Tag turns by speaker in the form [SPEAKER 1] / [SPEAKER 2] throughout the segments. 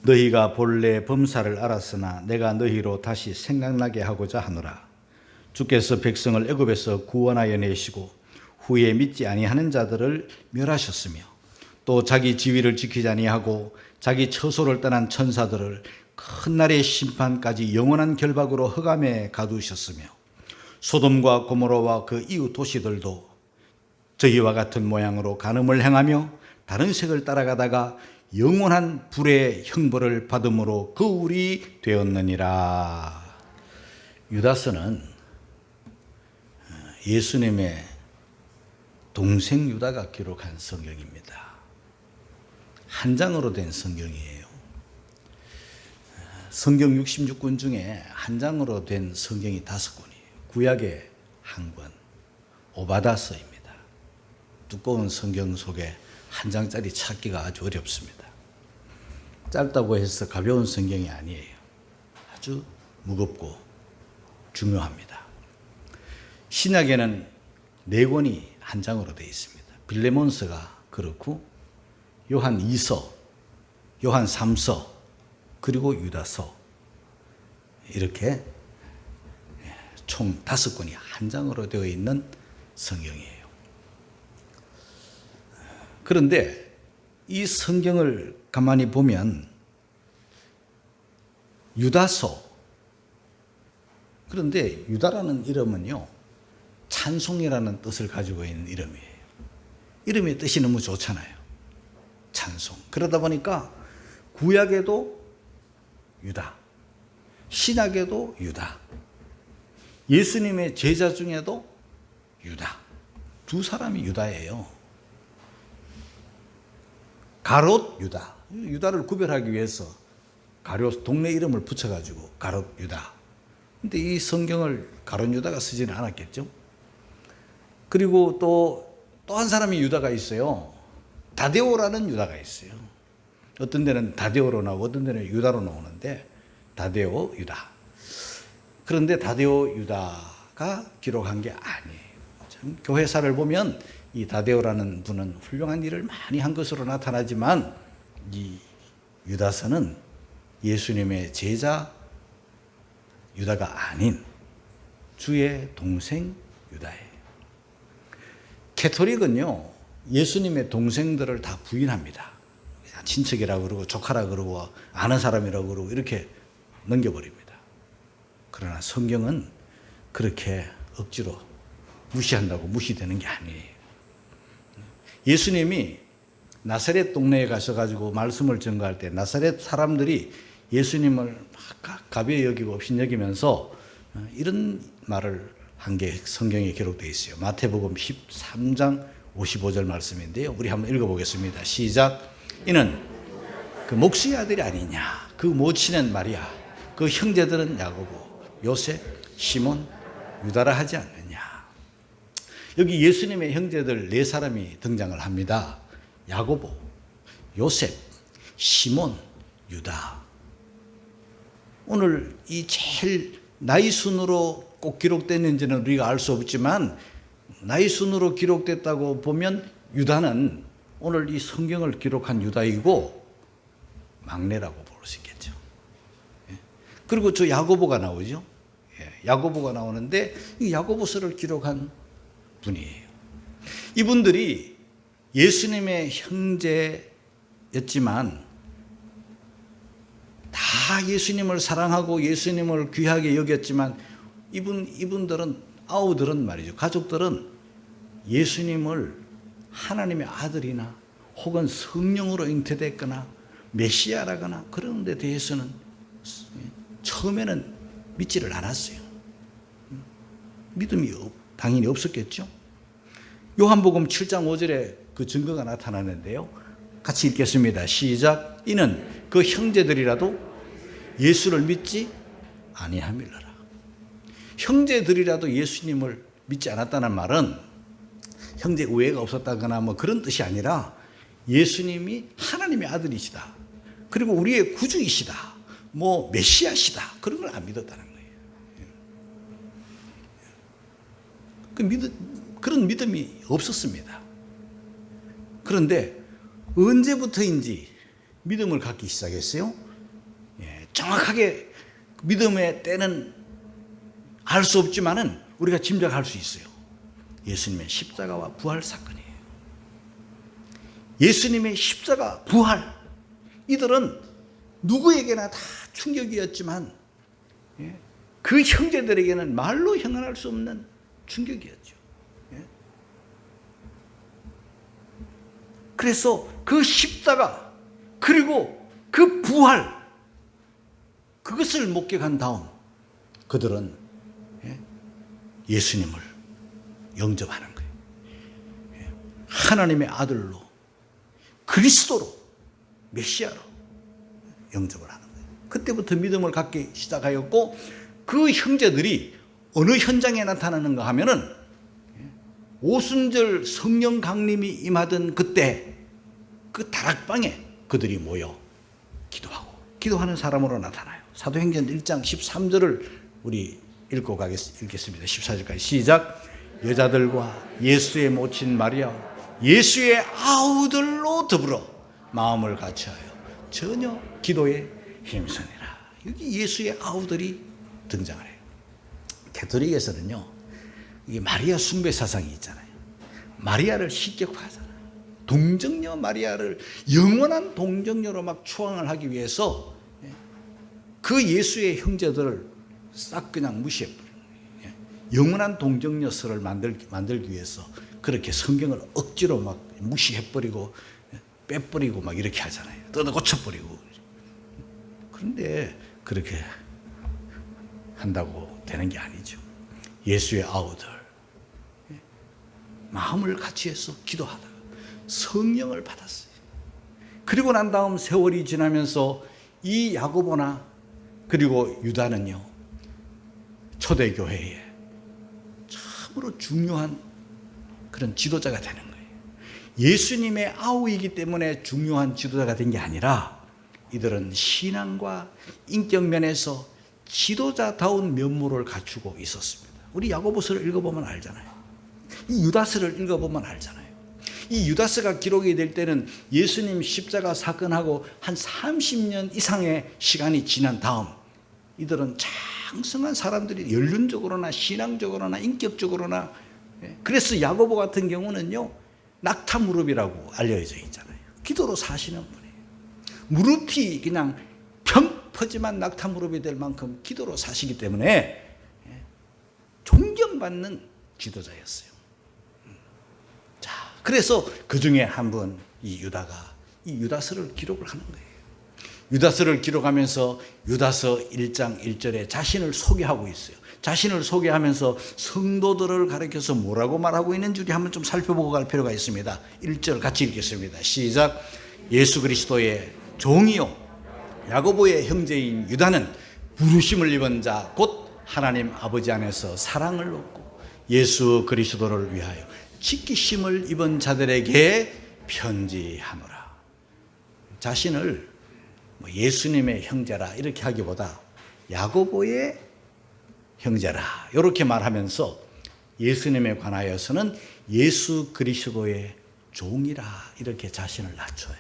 [SPEAKER 1] 너희가 본래 범사를 알았으나 내가 너희로 다시 생각나게 하고자 하노라. 주께서 백성을 애굽에서 구원하여 내시고 후에 믿지 아니하는 자들을 멸하셨으며 또 자기 지위를 지키지 아니하고 자기 처소를 떠난 천사들을 큰 날의 심판까지 영원한 결박으로 흑암에 가두셨으며 소돔과 고모라와 그 이웃 도시들도 저희와 같은 모양으로 간음을 행하며 다른 색을 따라가다가 영원한 불의 형벌을 받음으로 거울이 되었느니라. 유다서는 예수님의 동생 유다가 기록한 성경입니다. 한 장으로 된 성경이에요. 성경 66권 중에 한 장으로 된 성경이 5권이에요. 구약의 한 권, 오바다서입니다. 두꺼운 성경 속에 한 장짜리 찾기가 아주 어렵습니다. 짧다고 해서 가벼운 성경이 아니에요. 아주 무겁고 중요합니다. 신약에는 4권이 한 장으로 되어 있습니다. 빌레몬서가 그렇고 요한 2서, 요한 3서, 그리고 유다서 이렇게 총 5권이 한 장으로 되어 있는 성경이에요. 그런데 이 성경을 가만히 보면 유다서, 그런데 유다라는 이름은요 찬송이라는 뜻을 가지고 있는 이름이에요. 이름의 뜻이 너무 좋잖아요. 찬송. 그러다 보니까 구약에도 유다, 신약에도 유다, 예수님의 제자 중에도 유다, 2사람이 유다예요. 가롯 유다, 유다를 구별하기 위해서 가롯 동네 이름을 붙여가지고 가롯 유다. 근데 이 성경을 가롯 유다가 쓰지는 않았겠죠. 그리고 또 한 사람이 유다가 있어요. 다데오라는 유다가 있어요. 어떤 데는 다데오로 나오고 어떤 데는 유다로 나오는데 다데오 유다. 그런데 다데오 유다가 기록한 게 아니에요. 참 교회사를 보면 이 다데오라는 분은 훌륭한 일을 많이 한 것으로 나타나지만 이 유다서는 예수님의 제자 유다가 아닌 주의 동생 유다예요. 캐토릭은요 예수님의 동생들을 다 부인합니다. 친척이라고 그러고 조카라고 그러고 아는 사람이라고 그러고 이렇게 넘겨버립니다. 그러나 성경은 그렇게 억지로 무시한다고 무시되는 게 아니에요. 예수님이 나사렛 동네에 가셔가지고 말씀을 전가할 때 나사렛 사람들이 예수님을 가벼이 여기고 없인 여기면서 이런 말을 한 게 성경에 기록되어 있어요. 마태복음 13장 55절 말씀인데요. 우리 한번 읽어보겠습니다. 시작. 이는 그 목수의 아들이 아니냐. 그 모친은 마리아, 그 형제들은 야고보, 요셉, 시몬, 유다라 하지 않느냐. 여기 예수님의 형제들 4사람이 등장을 합니다. 야고보, 요셉, 시몬, 유다. 오늘 이 제일 나이 순으로 꼭 기록됐는지는 우리가 알 수 없지만 나이 순으로 기록됐다고 보면 유다는 오늘 이 성경을 기록한 유다이고 막내라고 볼 수 있겠죠. 그리고 저 야고보가 나오죠. 야고보가 나오는데 이 야고보서를 기록한 분이에요. 이분들이 예수님의 형제였지만 다 예수님을 사랑하고 예수님을 귀하게 여겼지만 이분들은 아우들은 말이죠. 가족들은 예수님을 하나님의 아들이나 혹은 성령으로 잉태됐거나 메시아라거나 그런 데 대해서는 처음에는 믿지를 않았어요. 믿음이 당연히 없었겠죠. 요한복음 7장 5절에 그 증거가 나타나는데요. 같이 읽겠습니다. 시작. 이는 그 형제들이라도 예수를 믿지 아니함이라. 형제들이라도 예수님을 믿지 않았다는 말은 형제 우애가 없었다거나 뭐 그런 뜻이 아니라 예수님이 하나님의 아들이시다. 그리고 우리의 구주이시다. 뭐 메시아시다. 그런 걸 안 믿었다는 거예요. 그런 믿음이 없었습니다. 그런데 언제부터인지 믿음을 갖기 시작했어요? 정확하게 믿음의 때는 알 수 없지만은 우리가 짐작할 수 있어요. 예수님의 십자가와 부활 사건이에요. 예수님의 십자가, 부활, 이들은 누구에게나 다 충격이었지만 그 형제들에게는 말로 형언할 수 없는 충격이었죠. 그래서 그 십자가 그리고 그 부활, 그것을 목격한 다음 그들은 예수님을 영접하는 거예요. 하나님의 아들로, 그리스도로, 메시아로 영접을 하는 거예요. 그때부터 믿음을 갖기 시작하였고, 그 형제들이 어느 현장에 나타나는가 하면은 오순절 성령 강림이 임하던 그때 그 다락방에 그들이 모여 기도하고 기도하는 사람으로 나타나요. 사도행전 1장 13절을 우리 읽겠습니다. 14절까지 시작. 여자들과 예수의 모친 마리아, 예수의 아우들로 더불어 마음을 같이하여 전혀 기도에 힘쓰니라. 여기 예수의 아우들이 등장을 해요. 가톨릭에서는요, 이 마리아 숭배 사상이 있잖아요. 마리아를 시격화하잖아요. 동정녀 마리아를 영원한 동정녀로 막 추앙을 하기 위해서 그 예수의 형제들을 싹 그냥 무시해버려요. 영원한 동정녀설을 만들기 위해서 그렇게 성경을 억지로 막 무시해버리고 빼버리고 막 이렇게 하잖아요. 뜯어 고쳐버리고. 그런데 그렇게 한다고 되는 게 아니죠. 예수의 아우들 마음을 같이 해서 기도하다가 성령을 받았어요. 그리고 난 다음 세월이 지나면서 이 야고보나 그리고 유다는요, 초대교회에 참으로 중요한 그런 지도자가 되는 거예요. 예수님의 아우이기 때문에 중요한 지도자가 된 게 아니라 이들은 신앙과 인격 면에서 지도자다운 면모를 갖추고 있었습니다. 우리 야고보서를 읽어보면 알잖아요. 이 유다서를 읽어보면 알잖아요. 이 유다서가 기록이 될 때는 예수님 십자가 사건하고 한 30년 이상의 시간이 지난 다음 이들은 장성한 사람들이 연륜적으로나 신앙적으로나 인격적으로나, 그래서 야고보 같은 경우는요, 낙타 무릎이라고 알려져 있잖아요. 기도로 사시는 분이에요. 무릎이 그냥 평 퍼지만 낙타 무릎이 될 만큼 기도로 사시기 때문에 존경받는 지도자였어요. 자, 그래서 그 중에 한 분, 이 유다가 이 유다서를 기록을 하는 거예요. 유다서를 기록하면서 유다서 1장 1절에 자신을 소개하고 있어요. 자신을 소개하면서 성도들을 가리켜서 뭐라고 말하고 있는지 한번 좀 살펴보고 갈 필요가 있습니다. 1절 같이 읽겠습니다. 시작. 예수 그리스도의 종이요 야고보의 형제인 유다는 부르심을 입은 자 곧 하나님 아버지 안에서 사랑을 얻고 예수 그리스도를 위하여 지키심을 입은 자들에게 편지하노라. 자신을 예수님의 형제라 이렇게 하기보다 야고보의 형제라 이렇게 말하면서 예수님에 관하여서는 예수 그리스도의 종이라 이렇게 자신을 낮춰요.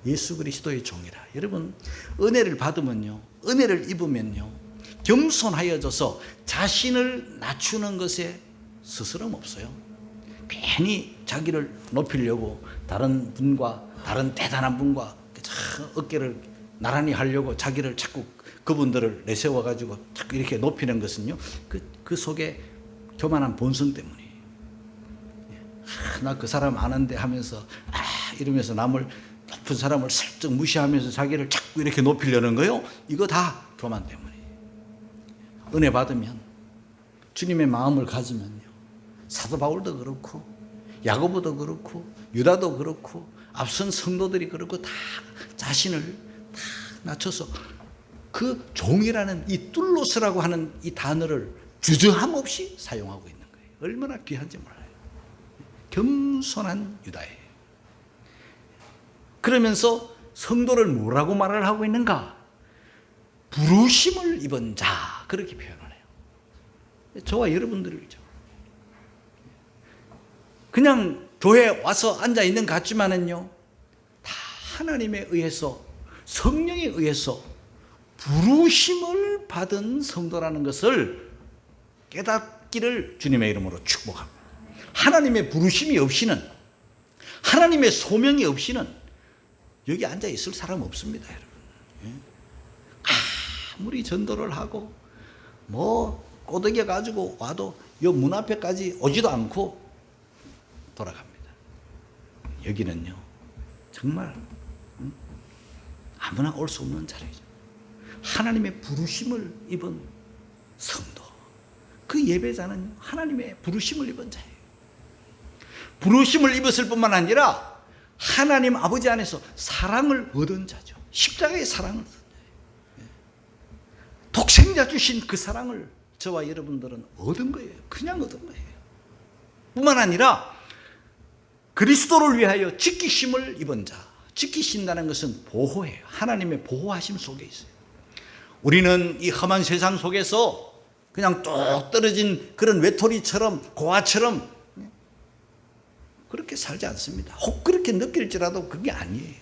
[SPEAKER 1] 예수 그리스도의 종이라. 여러분, 은혜를 받으면요, 은혜를 입으면요, 겸손하여져서 자신을 낮추는 것에 스스럼 없어요. 괜히 자기를 높이려고 다른 분과 다른 대단한 분과 어깨를 나란히 하려고 자기를 자꾸 그분들을 내세워가지고 자꾸 이렇게 높이는 것은요, 그 속에 교만한 본성 때문이에요. 나 그 사람 아는데 하면서 이러면서 남을 높은 사람을 슬쩍 무시하면서 자기를 자꾸 이렇게 높이려는 거요. 이거 다 교만 때문이에요. 은혜 받으면, 주님의 마음을 가지면요, 사도 바울도 그렇고 야고보도 그렇고 유다도 그렇고 앞선 성도들이 그렇고 다 자신을 다 낮춰서 그 종이라는 이 뚫로스라고 하는 이 단어를 주저함 없이 사용하고 있는 거예요. 얼마나 귀한지 몰라요. 겸손한 유다예요. 그러면서 성도를 뭐라고 말을 하고 있는가? 부르심을 입은 자, 그렇게 표현을 해요. 저와 여러분들이죠. 그냥 교회에 와서 앉아 있는 것 같지만은요, 다 하나님에 의해서, 성령에 의해서 부르심을 받은 성도라는 것을 깨닫기를 주님의 이름으로 축복합니다. 하나님의 부르심이 없이는, 하나님의 소명이 없이는 여기 앉아 있을 사람 없습니다, 여러분. 아무리 전도를 하고 뭐 꼬드겨 가지고 와도 여 문 앞에까지 오지도 않고 돌아갑니다. 여기는요, 정말 아무나 올 수 없는 자리죠. 하나님의 부르심을 입은 성도, 그 예배자는 하나님의 부르심을 입은 자예요. 부르심을 입었을 뿐만 아니라 하나님 아버지 안에서 사랑을 얻은 자죠. 십자가의 사랑을 얻은 자예요. 독생자 주신 그 사랑을 저와 여러분들은 얻은 거예요. 그냥 얻은 거예요. 뿐만 아니라 그리스도를 위하여 지키심을 입은 자. 지키신다는 것은 보호예요. 하나님의 보호하심 속에 있어요. 우리는 이 험한 세상 속에서 그냥 뚝 떨어진 그런 외톨이처럼, 고아처럼 그렇게 살지 않습니다. 혹 그렇게 느낄지라도 그게 아니에요.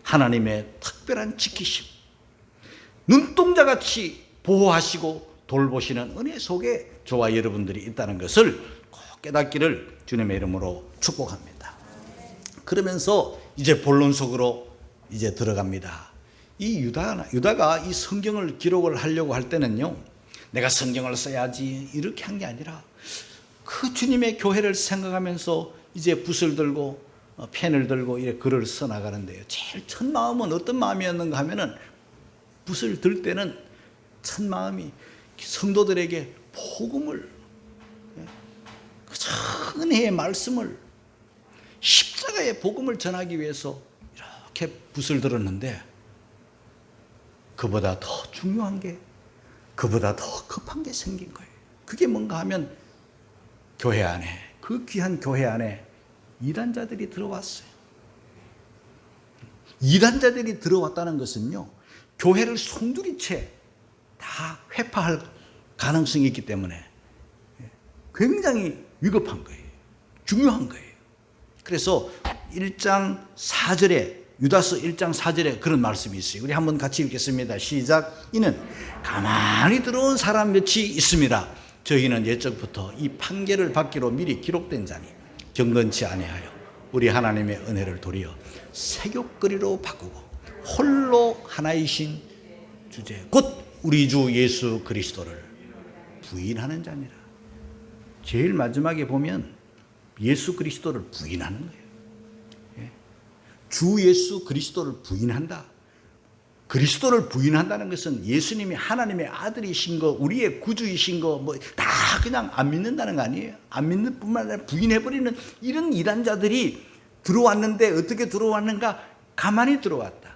[SPEAKER 1] 하나님의 특별한 지키심, 눈동자같이 보호하시고 돌보시는 은혜 속에 저와 여러분들이 있다는 것을 꼭 깨닫기를 주님의 이름으로 축복합니다. 그러면서 이제 본론 속으로 이제 들어갑니다. 이 유다가 이 성경을 기록을 하려고 할 때는요, 내가 성경을 써야지 이렇게 한 게 아니라 그 주님의 교회를 생각하면서 이제 붓을 들고 펜을 들고 이렇게 글을 써 나가는데요. 제일 첫 마음은 어떤 마음이었는가 하면은, 붓을 들 때는 첫 마음이 성도들에게 복음을, 그 은혜의 말씀을, 십자가의 복음을 전하기 위해서 이렇게 붓을 들었는데, 그보다 더 중요한 게, 그보다 더 급한 게 생긴 거예요. 그게 뭔가 하면 교회 안에, 그 귀한 교회 안에 이단자들이 들어왔어요. 이단자들이 들어왔다는 것은요, 교회를 송두리째 다 회파할 가능성이 있기 때문에 굉장히 위급한 거예요. 중요한 거예요. 그래서 1장 4절에, 유다서 1장 4절에 그런 말씀이 있어요. 우리 한번 같이 읽겠습니다. 시작. 이는 가만히 들어온 사람 몇이 있습니다. 저희는 옛적부터 이 판결을 받기로 미리 기록된 자니 경건치 아니하여 우리 하나님의 은혜를 도리어 세교거리로 바꾸고 홀로 하나이신 주제 곧 우리 주 예수 그리스도를 부인하는 자니라. 제일 마지막에 보면 예수 그리스도를 부인하는 거예요. 주 예수 그리스도를 부인한다. 그리스도를 부인한다는 것은 예수님이 하나님의 아들이신 거, 우리의 구주이신 거, 뭐 다 그냥 안 믿는다는 거 아니에요. 안 믿는 뿐만 아니라 부인해버리는 이런 이단자들이 들어왔는데, 어떻게 들어왔는가? 가만히 들어왔다.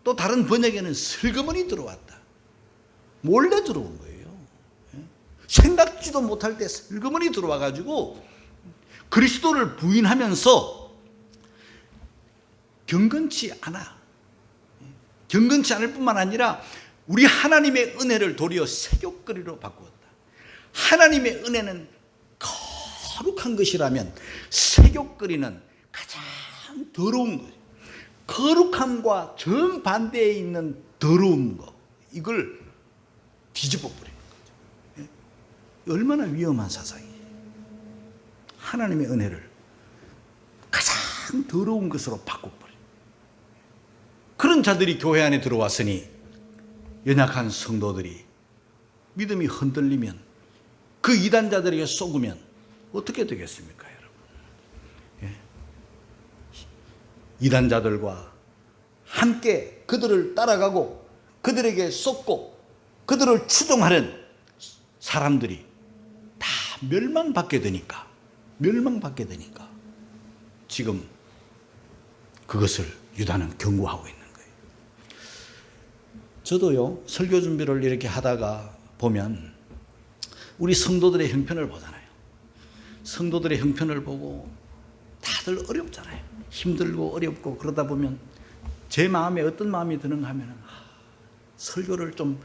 [SPEAKER 1] 또 다른 번역에는 슬그머니 들어왔다. 몰래 들어온 거예요. 생각지도 못할 때 슬그머니 들어와가지고 그리스도를 부인하면서 경건치 않아. 경건치 않을 뿐만 아니라 우리 하나님의 은혜를 도리어 세교거리로 바꾸었다. 하나님의 은혜는 거룩한 것이라면 세교거리는 가장 더러운 거예요. 거룩함과 정반대에 있는 더러운 거, 이걸 뒤집어 버리는 거죠. 얼마나 위험한 사상이에요. 하나님의 은혜를 가장 더러운 것으로 바꿔버려요. 그런 자들이 교회 안에 들어왔으니 연약한 성도들이 믿음이 흔들리면, 그 이단자들에게 속으면 어떻게 되겠습니까, 여러분? 이단자들과 함께 그들을 따라가고 그들에게 속고 그들을 추종하는 사람들이 다 멸망받게 되니까 지금 그것을 유다는 경고하고 있는 거예요. 저도요, 설교 준비를 이렇게 하다가 보면 우리 성도들의 형편을 보잖아요. 성도들의 형편을 보고 다들 어렵잖아요. 힘들고 어렵고 그러다 보면 제 마음에 어떤 마음이 드는가 하면, 설교를 좀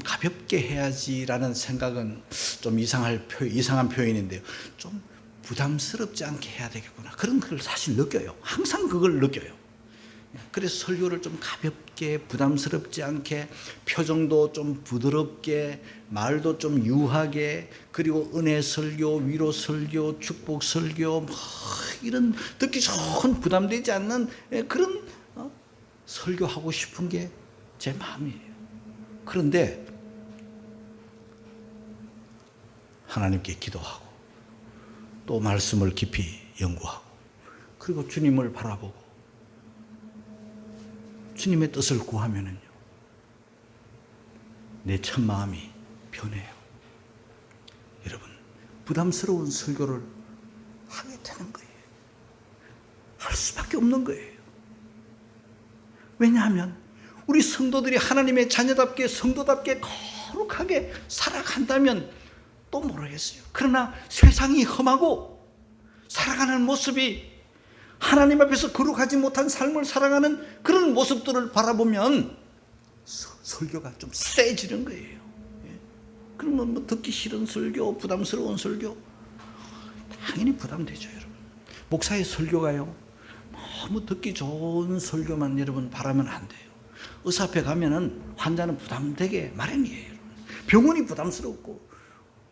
[SPEAKER 1] 가볍게 해야지라는 생각은 좀 이상한 표현인데요. 좀 부담스럽지 않게 해야 되겠구나. 그런 걸 사실 느껴요. 항상 그걸 느껴요. 그래서 설교를 좀 가볍게 부담스럽지 않게 표정도 좀 부드럽게 말도 좀 유하게 그리고 은혜 설교, 위로 설교, 축복 설교 이런 듣기 좋은 부담되지 않는 그런 설교하고 싶은 게 제 마음이에요. 그런데 하나님께 기도하고 또 말씀을 깊이 연구하고 그리고 주님을 바라보고 주님의 뜻을 구하면은요, 내 첫 마음이 변해요. 여러분, 부담스러운 설교를 하게 되는 거예요. 할 수밖에 없는 거예요. 왜냐하면 우리 성도들이 하나님의 자녀답게 성도답게 거룩하게 살아간다면 또 모르겠어요. 그러나 세상이 험하고 살아가는 모습이 하나님 앞에서 거룩하지 못한 삶을 살아가는 그런 모습들을 바라보면 설교가 좀 세지는 거예요. 그러면 뭐 듣기 싫은 설교, 부담스러운 설교 당연히 부담되죠, 여러분. 목사의 설교가요 너무 듣기 좋은 설교만 여러분 바라면 안 돼요. 의사 앞에 가면은 환자는 부담되게 마련이에요, 여러분. 병원이 부담스럽고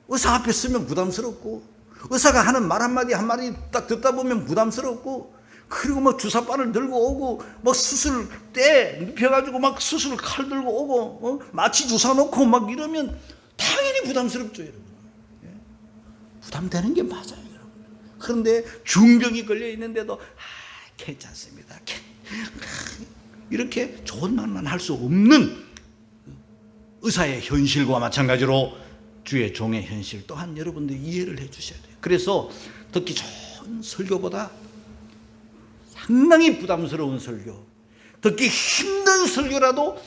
[SPEAKER 1] 의사 앞에 쓰면 부담스럽고 의사가 하는 말 한마디 한마디 딱 듣다 보면 부담스럽고 그리고 막 주사바늘 들고 오고 막 수술 때 눕혀가지고 막 수술 칼 들고 오고 마취 주사 놓고 막 이러면 당연히 부담스럽죠, 여러분. 부담되는 게 맞아요, 여러분. 그런데 중병이 걸려 있는데도 괜찮습니다. 이렇게 좋은 말만 할 수 없는 의사의 현실과 마찬가지로 주의 종의 현실 또한 여러분들이 이해를 해 주셔야 돼요. 그래서 듣기 좋은 설교보다 상당히 부담스러운 설교, 듣기 힘든 설교라도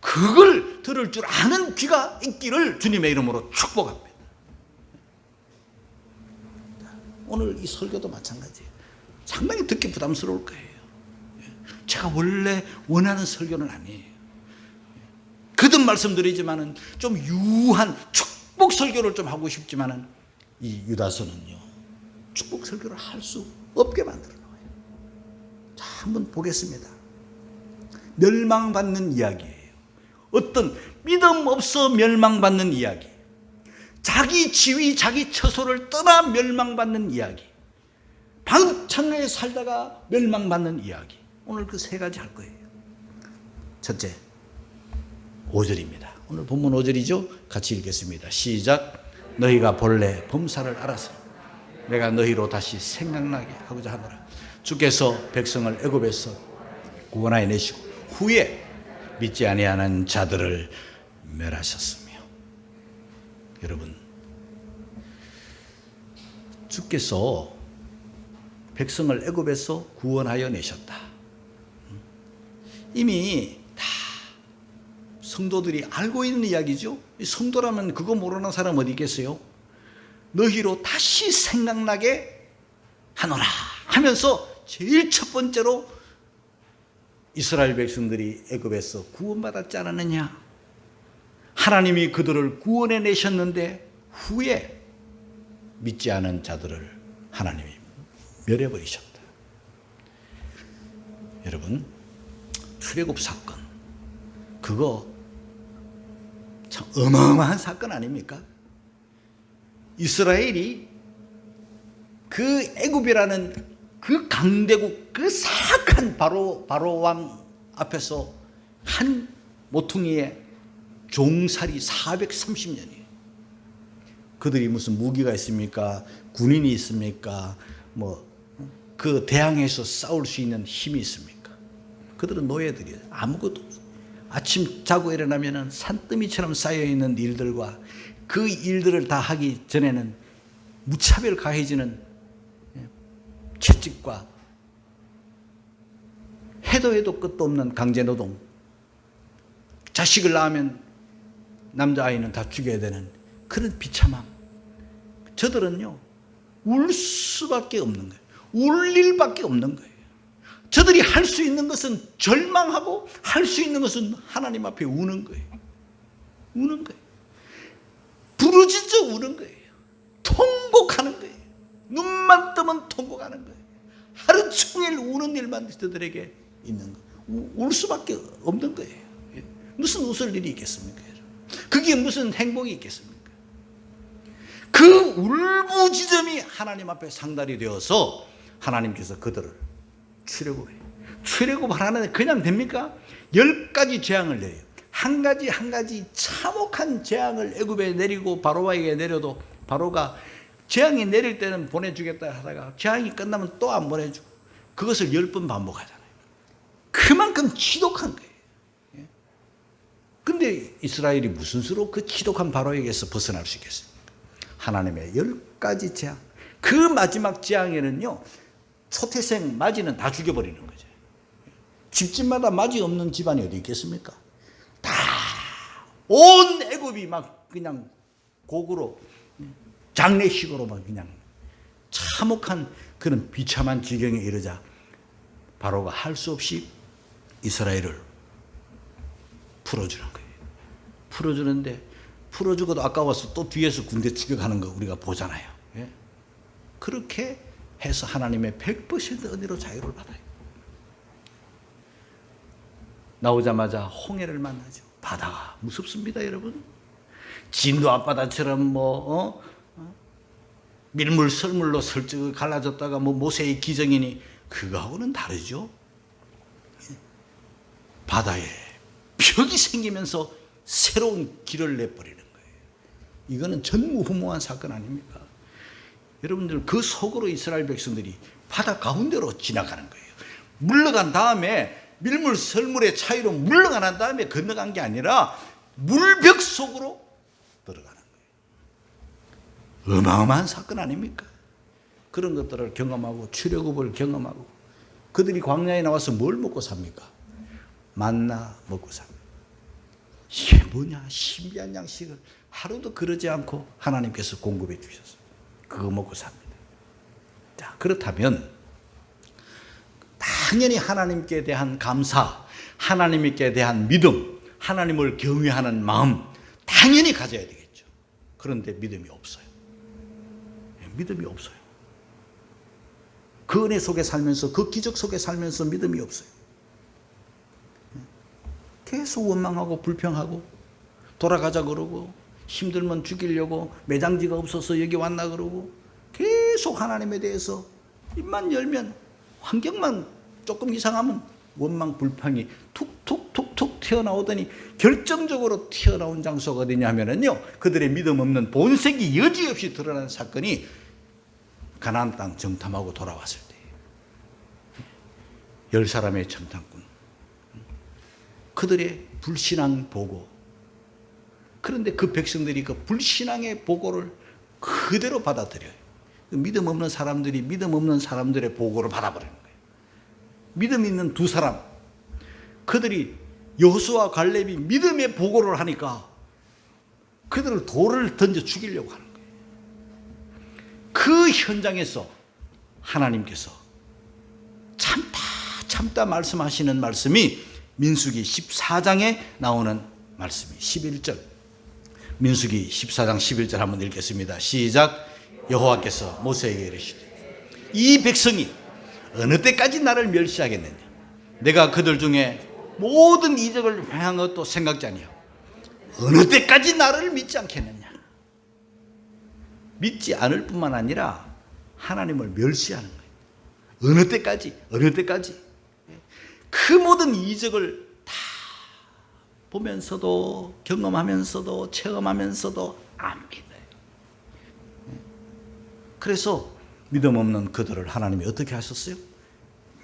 [SPEAKER 1] 그걸 들을 줄 아는 귀가 있기를 주님의 이름으로 축복합니다. 오늘 이 설교도 마찬가지예요. 상당히 듣기 부담스러울 거예요. 제가 원래 원하는 설교는 아니에요. 거듭 말씀드리지만은 좀 유한 축복 설교를 좀 하고 싶지만은 이 유다서는요 축복 설교를 할 수 없게 만들어 놓아요. 자, 한번 보겠습니다. 멸망받는 이야기예요. 어떤 믿음 없어 멸망받는 이야기, 자기 지위, 자기 처소를 떠나 멸망받는 이야기, 방탕하게 살다가 멸망받는 이야기. 오늘 그 세 가지 할 거예요. 첫째, 5절입니다. 오늘 본문 5절이죠. 같이 읽겠습니다. 시작. 너희가 본래 범사를 알아서 내가 너희로 다시 생각나게 하고자 하노라. 주께서 백성을 애굽에서 구원하여 내시고 후에 믿지 아니하는 자들을 멸하셨으며. 여러분, 주께서 백성을 애굽에서 구원하여 내셨다. 이미 다 성도들이 알고 있는 이야기죠. 성도라면 그거 모르는 사람 어디 있겠어요? 너희로 다시 생각나게 하노라 하면서 제일 첫 번째로 이스라엘 백성들이 애굽에서 구원받았지 않았느냐? 하나님이 그들을 구원해 내셨는데 후에 믿지 않은 자들을 하나님이 멸해버리셨다. 여러분, 출애굽 사건, 그거 참 어마어마한 사건 아닙니까? 이스라엘이 그 애굽이라는 그 강대국, 그 사악한 바로 왕 앞에서 한 모퉁이에 종살이 430년이에요. 그들이 무슨 무기가 있습니까? 군인이 있습니까? 그 대항해서 싸울 수 있는 힘이 있습니까? 그들은 노예들이에요. 아무것도 없어요. 아침 자고 일어나면 산더미처럼 쌓여있는 일들과 그 일들을 다 하기 전에는 무차별 가해지는 채찍과 해도 끝도 없는 강제노동, 자식을 낳으면 남자아이는 다 죽여야 되는 그런 비참함. 저들은요 울 수밖에 없는 거예요. 울 일밖에 없는 거예요. 저들이 할 수 있는 것은 절망하고 할 수 있는 것은 하나님 앞에 우는 거예요. 우는 거예요. 부르짖어 우는 거예요. 통곡하는 거예요. 눈만 뜨면 통곡하는 거예요. 하루 종일 우는 일만 저들에게 있는 거예요. 울 수밖에 없는 거예요. 무슨 웃을 일이 있겠습니까? 그게 무슨 행복이 있겠습니까? 그 울부짖음이 하나님 앞에 상달이 되어서 하나님께서 그들을 출애굽해요. 출애굽하라는데 그냥 됩니까? 10가지 재앙을 내려요. 한 가지 참혹한 재앙을 애굽에 내리고 바로에게 내려도 바로가 재앙이 내릴 때는 보내주겠다 하다가 재앙이 끝나면 또 안 보내주고 그것을 10번 반복하잖아요. 그만큼 지독한 거예요. 근데 이스라엘이 무슨 수로 그 지독한 바로에게서 벗어날 수 있겠습니까? 하나님의 10가지 재앙. 그 마지막 재앙에는요, 초태생 맞이는 다 죽여버리는 거죠. 집집마다 맞이 없는 집안이 어디 있겠습니까? 다 온 애굽이 막 그냥 곡으로 장례식으로 막 그냥 참혹한 그런 비참한 지경에 이르자 바로가 할 수 없이 이스라엘을 풀어주는 거예요. 풀어주는데 풀어주고도 아까워서 또 뒤에서 군대 추격하는 거 우리가 보잖아요. 예? 그렇게 해서 하나님의 100% 은혜로 자유를 받아요. 나오자마자 홍해를 만나죠. 바다가 무섭습니다, 여러분. 진도 앞바다처럼 밀물 설물로 설적을 갈라졌다가 모세의 기정이니 그거하고는 다르죠. 바다에 벽이 생기면서 새로운 길을 내버리는 거예요. 이거는 전무후무한 사건 아닙니까? 여러분들 그 속으로 이스라엘 백성들이 바다 가운데로 지나가는 거예요. 물러간 다음에 밀물 설물의 차이로 물러간 다음에 건너간 게 아니라 물벽 속으로 들어가는 거예요. 어마어마한 사건 아닙니까? 그런 것들을 경험하고 출애굽을 경험하고 그들이 광야에 나와서 뭘 먹고 삽니까? 만나 먹고 삽니다. 이게 뭐냐? 신비한 양식을 하루도 그러지 않고 하나님께서 공급해 주셨어요. 그거 먹고 삽니다. 자, 그렇다면 당연히 하나님께 대한 감사, 하나님께 대한 믿음, 하나님을 경외하는 마음 당연히 가져야 되겠죠. 그런데 믿음이 없어요. 믿음이 없어요. 그 은혜 속에 살면서 그 기적 속에 살면서 믿음이 없어요. 계속 원망하고 불평하고 돌아가자 그러고 힘들면 죽이려고 매장지가 없어서 여기 왔나 그러고 계속 하나님에 대해서 입만 열면 환경만 조금 이상하면 원망 불평이 툭툭툭툭 튀어나오더니 결정적으로 튀어나온 장소가 어디냐 하면요, 그들의 믿음 없는 본색이 여지없이 드러난 사건이 가나안 땅 정탐하고 돌아왔을 때예요. 10사람의 정탐꾼, 그들의 불신앙 보고, 그런데 그 백성들이 그 불신앙의 보고를 그대로 받아들여요. 믿음 없는 사람들이 믿음 없는 사람들의 보고를 받아버리는 거예요. 믿음 있는 두 사람, 그들이 여호수아와 갈렙이 믿음의 보고를 하니까 그들을 돌을 던져 죽이려고 하는 거예요. 그 현장에서 하나님께서 참다 말씀하시는 말씀이 민수기 14장에 나오는 말씀이 11절, 민수기 14장 11절 한번 읽겠습니다. 시작. 여호와께서 모세에게 이르시되 이 백성이 어느 때까지 나를 멸시하겠느냐? 내가 그들 중에 모든 이적을 행한 것도 생각지 아니하고 어느 때까지 나를 믿지 않겠느냐? 믿지 않을 뿐만 아니라 하나님을 멸시하는 거예요. 어느 때까지? 그 모든 이적을 다 보면서도 경험하면서도 체험하면서도 안 믿어요. 그래서 믿음 없는 그들을 하나님이 어떻게 하셨어요?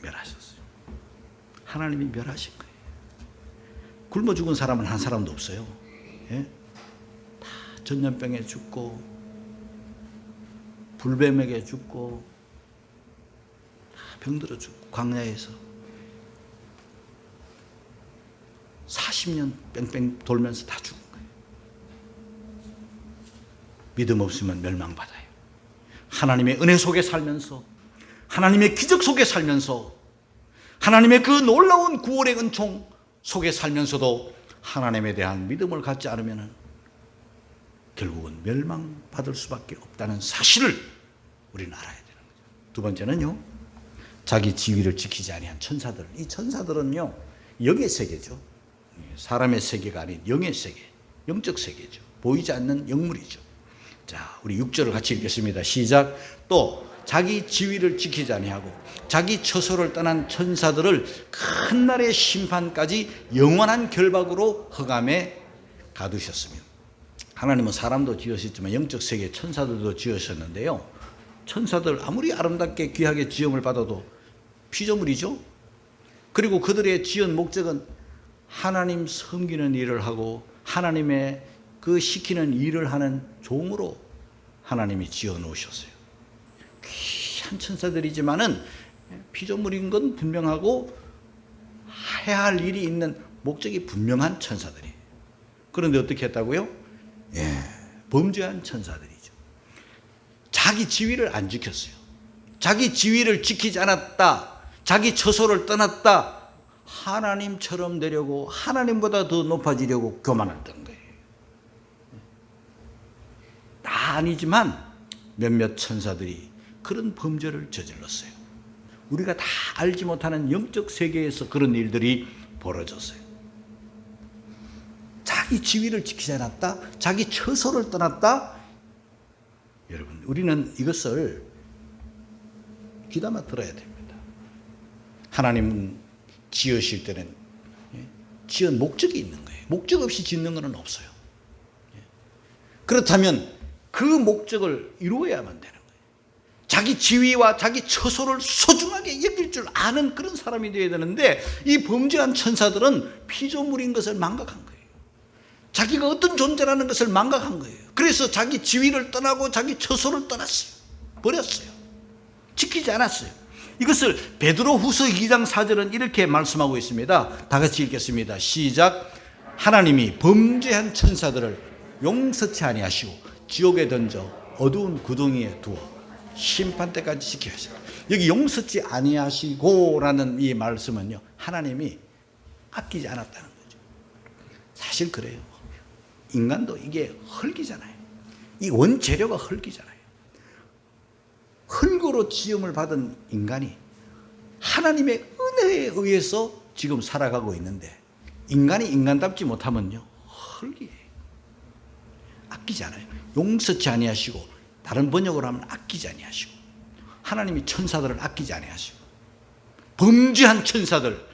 [SPEAKER 1] 멸하셨어요. 하나님이 멸하신 거예요. 굶어 죽은 사람은 한 사람도 없어요. 예? 다 전염병에 죽고 불뱀에게 죽고 다 병들어 죽고 광야에서 40년 뺑뺑 돌면서 다 죽은 거예요. 믿음 없으면 멸망받아요. 하나님의 은혜 속에 살면서 하나님의 기적 속에 살면서 하나님의 그 놀라운 구원의 은총 속에 살면서도 하나님에 대한 믿음을 갖지 않으면 결국은 멸망받을 수밖에 없다는 사실을 우리는 알아야 되는 거죠. 두 번째는요, 자기 지위를 지키지 아니한 천사들. 이 천사들은요, 영의 세계죠. 사람의 세계가 아닌 영의 세계, 영적 세계죠. 보이지 않는 영물이죠. 자, 우리 6절을 같이 읽겠습니다. 시작. 또 자기 지위를 지키지 아니하고 자기 처소를 떠난 천사들을 큰 날의 심판까지 영원한 결박으로 흑암에 가두셨으며. 하나님은 사람도 지으셨지만 영적 세계 천사들도 지으셨는데요. 천사들 아무리 아름답게 귀하게 지음을 받아도 피조물이죠. 그리고 그들의 지은 목적은 하나님 섬기는 일을 하고 하나님의 그 시키는 일을 하는 종으로 하나님이 지어 놓으셨어요. 귀한 천사들이지만은 피조물인 건 분명하고 해야 할 일이 있는 목적이 분명한 천사들이에요. 그런데 어떻게 했다고요? 범죄한 천사들이죠. 자기 지위를 안 지켰어요. 자기 지위를 지키지 않았다. 자기 처소를 떠났다. 하나님처럼 되려고 하나님보다 더 높아지려고 교만했던 거예요. 다 아니지만 몇몇 천사들이 그런 범죄를 저질렀어요. 우리가 다 알지 못하는 영적 세계에서 그런 일들이 벌어졌어요. 자기 지위를 지키지 않았다. 자기 처소를 떠났다. 여러분, 우리는 이것을 귀담아 들어야 됩니다. 하나님은 지으실 때는 지은 목적이 있는 거예요. 목적 없이 짓는 것은 없어요. 그렇다면 그 목적을 이루어야만 되는 거예요. 자기 지위와 자기 처소를 소중하게 여길 줄 아는 그런 사람이 되어야 되는데, 이 범죄한 천사들은 피조물인 것을 망각한 거예요. 자기가 어떤 존재라는 것을 망각한 거예요. 그래서 자기 지위를 떠나고 자기 처소를 떠났어요. 버렸어요. 지키지 않았어요. 이것을 베드로후서 2장 4절은 이렇게 말씀하고 있습니다. 다 같이 읽겠습니다. 시작. 하나님이 범죄한 천사들을 용서치 아니하시고 지옥에 던져 어두운 구덩이에 두어 심판 때까지 지켜야 하시라. 여기 용서치 아니하시고라는 이 말씀은요, 하나님이 아끼지 않았다는 거죠. 사실 그래요. 인간도 이게 흙이잖아요. 이 원재료가 흙이잖아요. 흙으로 지음을 받은 인간이 하나님의 은혜에 의해서 지금 살아가고 있는데, 인간이 인간답지 못하면요, 흙이에요. 아끼지 않아요. 용서치 아니하시고, 다른 번역으로 하면 아끼지 아니하시고, 하나님이 천사들을 아끼지 아니하시고, 범죄한 천사들,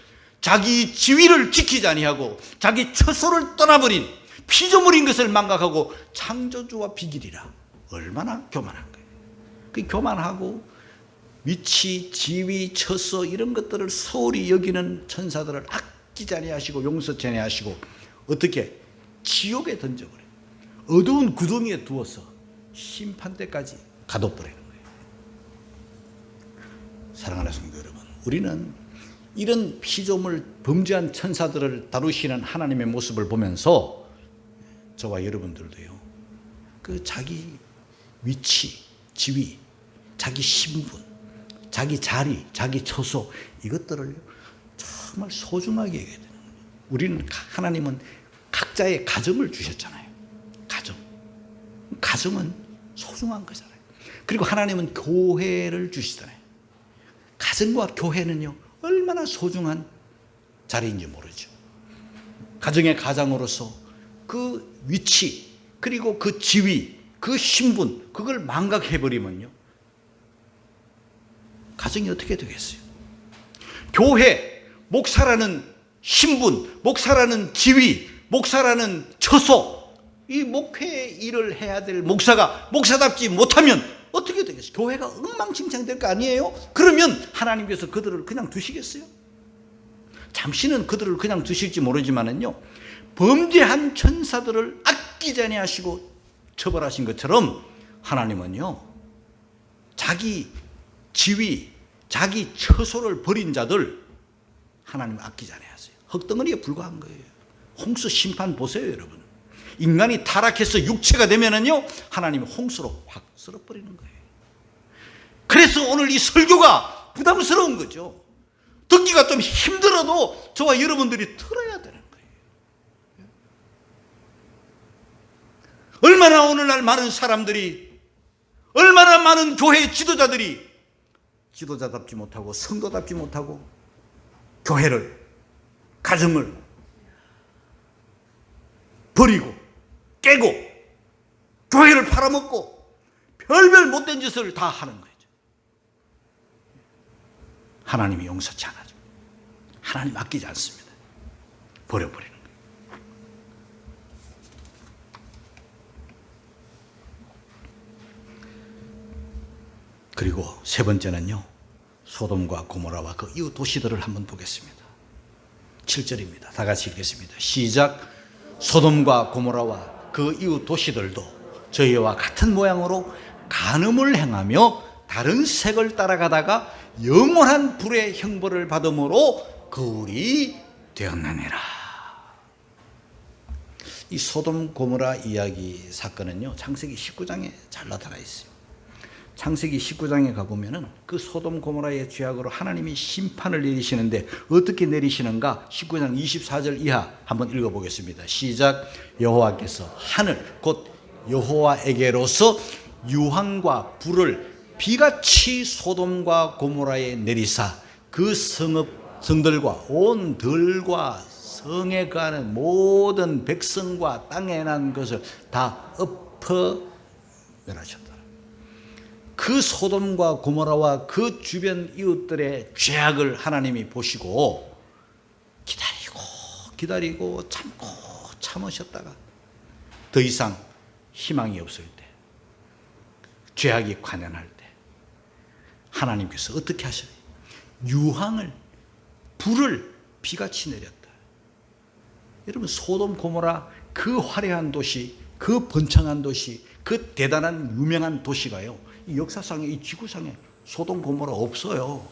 [SPEAKER 1] 자기 지위를 지키지 아니하고 자기 처소를 떠나버린 피조물인 것을 망각하고 창조주와 비길이라. 얼마나 교만한 거예요. 그 교만하고 위치, 지위, 처소 이런 것들을 소홀히 여기는 천사들을 아끼지 아니하시고 용서치 아니하시고 어떻게? 지옥에 던져버려요. 어두운 구덩이에 두어서 심판 때까지 가둬버리는 거예요. 사랑하는 성도 여러분, 우리는 이런 피조물 범죄한 천사들을 다루시는 하나님의 모습을 보면서 저와 여러분들도요, 그 자기 위치, 지위, 자기 신분, 자기 자리, 자기 처소 이것들을 정말 소중하게 여겨야 되는 거예요. 우리는, 하나님은 각자의 가정을 주셨잖아요. 가정은 소중한 거잖아요. 그리고 하나님은 교회를 주시잖아요. 가정과 교회는요, 얼마나 소중한 자리인지 모르죠. 가정의 가장으로서 그 위치, 그리고 그 지위, 그 신분, 그걸 망각해버리면요, 가정이 어떻게 되겠어요? 교회, 목사라는 신분, 목사라는 지위, 목사라는 처소, 이 목회의 일을 해야 될 목사가 목사답지 못하면 어떻게 되겠어요? 교회가 엉망진창 될 거 아니에요? 그러면 하나님께서 그들을 그냥 두시겠어요? 잠시는 그들을 그냥 두실지 모르지만은요, 범죄한 천사들을 아끼지 아니하시고 처벌하신 것처럼 하나님은요, 자기 지위, 자기 처소를 버린 자들 하나님 아끼지 아니하세요. 흙덩어리에 불과한 거예요. 홍수 심판 보세요, 여러분. 인간이 타락해서 육체가 되면은요, 하나님이 홍수로 확 쓸어버리는 거예요. 그래서 오늘 이 설교가 부담스러운 거죠. 듣기가 좀 힘들어도 저와 여러분들이 들어야 되는 거예요. 얼마나 오늘날 많은 사람들이, 얼마나 많은 교회 지도자들이 지도자답지 못하고 성도답지 못하고 교회를 가정을 버리고 깨고 교회를 팔아먹고 별별 못된 짓을 다 하는 거죠. 하나님이 용서치 않아줘. 하나님 아끼지 않습니다. 버려버리는 거예요. 그리고 세 번째는요, 소돔과 고모라와 그 이웃 도시들을 한번 보겠습니다. 7절입니다. 다 같이 읽겠습니다. 시작. 소돔과 고모라와 그 이웃 도시들도 저희와 같은 모양으로 간음을 행하며 다른 색을 따라가다가 영원한 불의 형벌을 받음으로 거울이 되었느니라. 이 소돔 고모라 이야기 사건은요, 창세기 19장에 잘 나타나 있어요. 창세기 19장에 가보면은 그 소돔 고모라의 죄악으로 하나님이 심판을 내리시는데 어떻게 내리시는가? 19장 24절 이하 한번 읽어보겠습니다. 시작. 여호와께서 하늘 곧 여호와에게로서 유황과 불을 비같이 소돔과 고모라에 내리사 그 성들과 온 들과 성에 거하는 모든 백성과 땅에 난 것을 다 엎어 멸하셨다. 그 소돔과 고모라와 그 주변 이웃들의 죄악을 하나님이 보시고 기다리고 참고 참으셨다가 더 이상 희망이 없을 때, 죄악이 관연할 때 하나님께서 어떻게 하셔요? 유황을, 불을 비같이 내렸다. 여러분, 소돔 고모라 그 화려한 도시, 그 번창한 도시, 그 대단한 유명한 도시가요, 이 역사상에, 이 지구상에 소돔 고모라 없어요.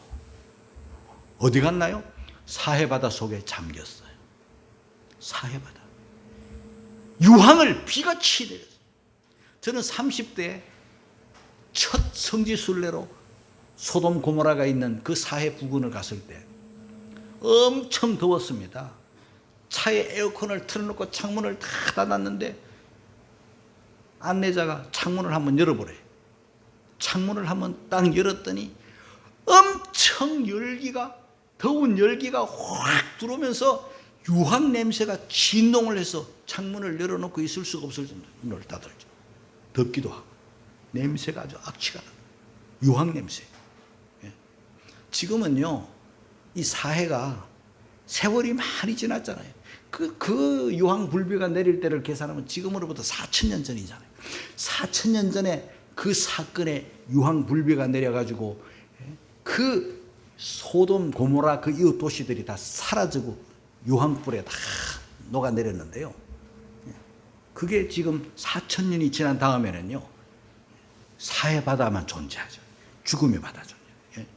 [SPEAKER 1] 어디 갔나요? 사해바다 속에 잠겼어요. 사해바다. 유황을 비같이 내렸어요. 저는 30대에 첫 성지순례로 소돔 고모라가 있는 그 사해 부근을 갔을 때 엄청 더웠습니다. 차에 에어컨을 틀어놓고 창문을 다 닫았는데 안내자가 창문을 한번 열어보래. 창문을 한번 딱 열었더니 엄청 열기가, 더운 열기가 확 들어오면서 유황 냄새가 진동을 해서 창문을 열어놓고 있을 수가 없을 정도로 문을 닫았죠. 덥기도 하고 냄새가 아주 악취가 나요. 유황 냄새. 지금은요, 이 사해가 세월이 많이 지났잖아요. 그 유황 불비가 내릴 때를 계산하면 지금으로부터 4,000년 전이잖아요. 4,000년 전에 그 사건에 유황 불비가 내려가지고 그 소돔 고모라 그 이웃 도시들이 다 사라지고 유황불에 다 녹아내렸는데요. 그게 지금 4,000년이 지난 다음에는요, 사해 바다만 존재하죠. 죽음의 바다 존재.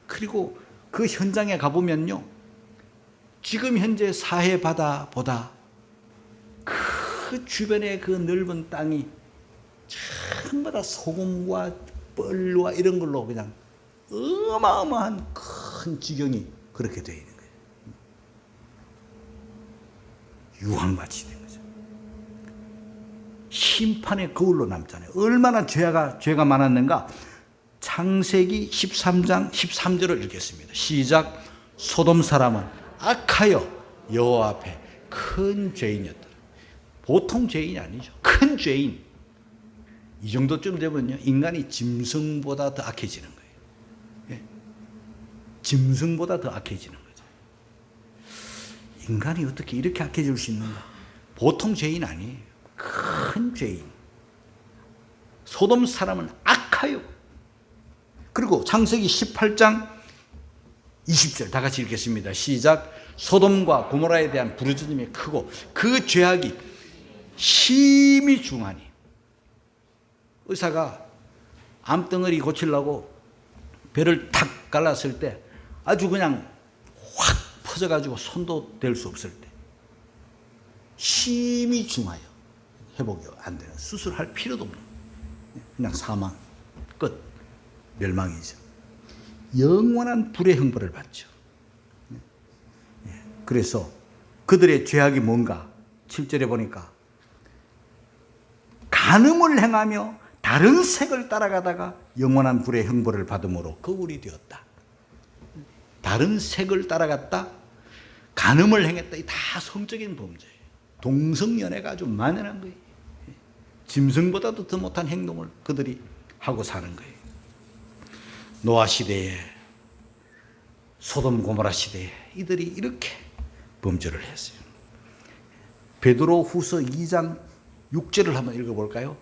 [SPEAKER 1] 그리고 그 현장에 가보면요, 지금 현재 사해 바다보다 그 주변의 그 넓은 땅이 전부 다 소금과 뻘과 이런 걸로 그냥 어마어마한 큰 지경이 그렇게 되어 있는 거예요. 유황같이 된 거죠. 심판의 거울로 남잖아요. 얼마나 죄가 많았는가? 창세기 13장 13절을 읽겠습니다. 시작. 소돔 사람은 악하여 여호와 앞에 큰 죄인이었다. 보통 죄인이 아니죠. 큰 죄인. 이 정도쯤 되면요, 인간이 짐승보다 더 악해지는 거예요. 예? 짐승보다 더 악해지는 거죠. 인간이 어떻게 이렇게 악해질 수 있는가? 보통 죄인 아니에요. 큰 죄인. 소돔 사람은 악하여. 그리고 창세기 18장 20절 다 같이 읽겠습니다. 시작. 소돔과 고모라에 대한 부르짖음이 크고 그 죄악이 심히 중하니. 의사가 암덩어리 고치려고 배를 탁 갈랐을 때 아주 그냥 확 퍼져가지고 손도 댈 수 없을 때 심히 중하여 회복이 안 되는, 수술할 필요도 없는, 그냥 사망, 끝, 멸망이죠. 영원한 불의 형벌을 받죠. 그래서 그들의 죄악이 뭔가 7절에 보니까 간음을 행하며 다른 색을 따라가다가 영원한 불의 형벌을 받음으로 거울이 되었다. 다른 색을 따라갔다, 간음을 행했다. 이 다 성적인 범죄예요. 동성연애가 아주 만연한 거예요. 짐승보다도 더 못한 행동을 그들이 하고 사는 거예요. 노아 시대에, 소돔 고모라 시대에 이들이 이렇게 범죄를 했어요. 베드로 후서 2장 6절을 한번 읽어볼까요?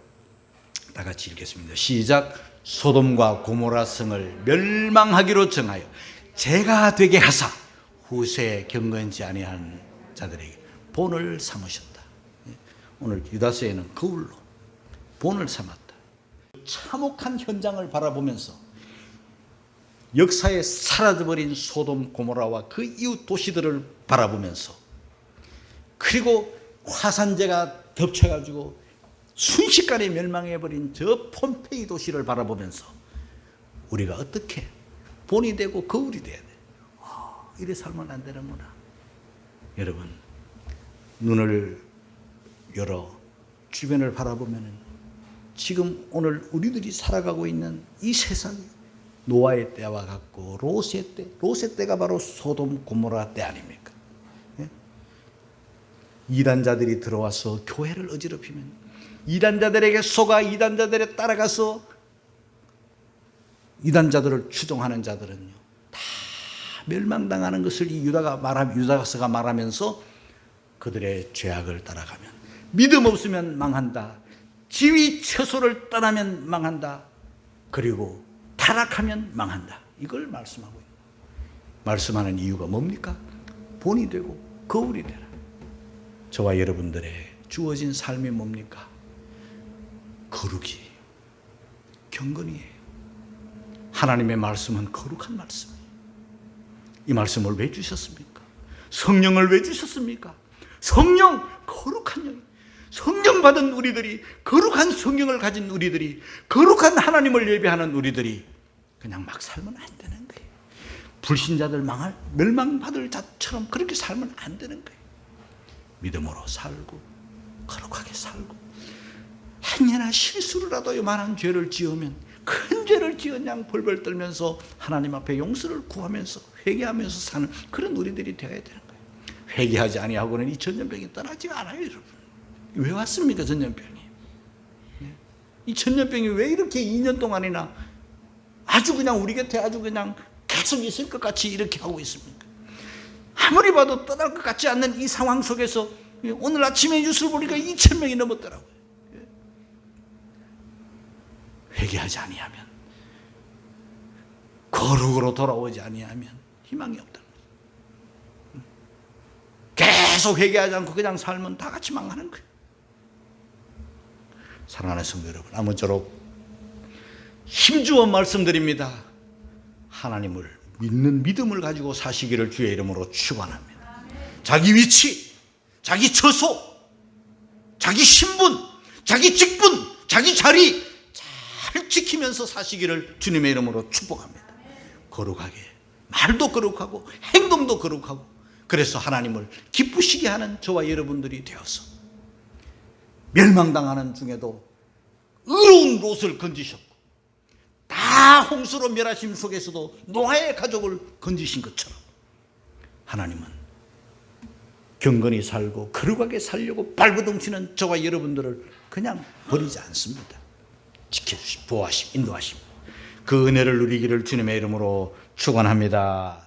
[SPEAKER 1] 다 같이 읽겠습니다. 시작. 소돔과 고모라 성을 멸망하기로 정하여 죄가 되게 하사 후세에 경건치 아니한 자들에게 본을 삼으셨다. 오늘 유다서에는 거울로 본을 삼았다. 참혹한 현장을 바라보면서 역사에 사라져버린 소돔 고모라와 그 이웃 도시들을 바라보면서, 그리고 화산재가 덮쳐가지고 순식간에 멸망해버린 저 폼페이 도시를 바라보면서 우리가 어떻게 본이 되고 거울이 돼야 돼. 이래 살면 안 되는구나. 여러분, 눈을 열어 주변을 바라보면 지금 오늘 우리들이 살아가고 있는 이 세상이 노아의 때와 같고 롯의 때가 바로 소돔 고모라 때 아닙니까? 예? 이단자들이 들어와서 교회를 어지럽히면, 이단자들에게 속아 이단자들에 따라가서 이단자들을 추종하는 자들은요 다 멸망당하는 것을 이 유다서가 말하면서 그들의 죄악을 따라가면 믿음 없으면 망한다. 지위 처소를 떠나면 망한다. 그리고 타락하면 망한다. 이걸 말씀하고 있는, 말씀하는 이유가 뭡니까? 본이 되고 거울이 되라. 저와 여러분들의 주어진 삶이 뭡니까? 거룩이, 경건이에요. 하나님의 말씀은 거룩한 말씀이에요. 이 말씀을 왜 주셨습니까? 성령을 왜 주셨습니까? 성령, 거룩한 영, 성령 받은 우리들이, 거룩한 성령을 가진 우리들이, 거룩한 하나님을 예배하는 우리들이 그냥 막 살면 안 되는 거예요. 불신자들 멸망받을 자처럼 그렇게 살면 안 되는 거예요. 믿음으로 살고 거룩하게 살고, 행여나 실수로라도 요만한 죄를 지으면 큰 죄를 지은 양 벌벌 떨면서 하나님 앞에 용서를 구하면서 회개하면서 사는 그런 우리들이 되어야 되는 거예요. 회개하지 아니하고는 이 전염병이 떠나지 않아요. 여러분, 왜 왔습니까? 전염병이. 이 전염병이 왜 이렇게 2년 동안이나 아주 그냥 우리 곁에 아주 그냥 계속 있을 것 같이 이렇게 하고 있습니까? 아무리 봐도 떠날 것 같지 않는 이 상황 속에서 오늘 아침에 뉴스를 보니까 2,000명이 넘었더라고요. 회개하지 아니하면, 거룩으로 돌아오지 아니하면 희망이 없다. 계속 회개하지 않고 그냥 살면 다 같이 망하는 거예요. 사랑하는 성도 여러분, 아무쪼록 힘주어 말씀드립니다. 하나님을 믿는 믿음을 가지고 사시기를 주의 이름으로 축원합니다. 자기 위치, 자기 처소, 자기 신분, 자기 직분, 자기 자리 잘 지키면서 사시기를 주님의 이름으로 축복합니다. 거룩하게, 말도 거룩하고 행동도 거룩하고, 그래서 하나님을 기쁘시게 하는 저와 여러분들이 되어서 멸망당하는 중에도 의로운 롯을 건지셨고, 다 홍수로 멸하심 속에서도 노아의 가족을 건지신 것처럼 하나님은 경건히 살고 거룩하게 살려고 발버둥치는 저와 여러분들을 그냥 버리지 않습니다. 지켜주심, 보호하심, 인도하심, 그 은혜를 누리기를 주님의 이름으로 축원합니다.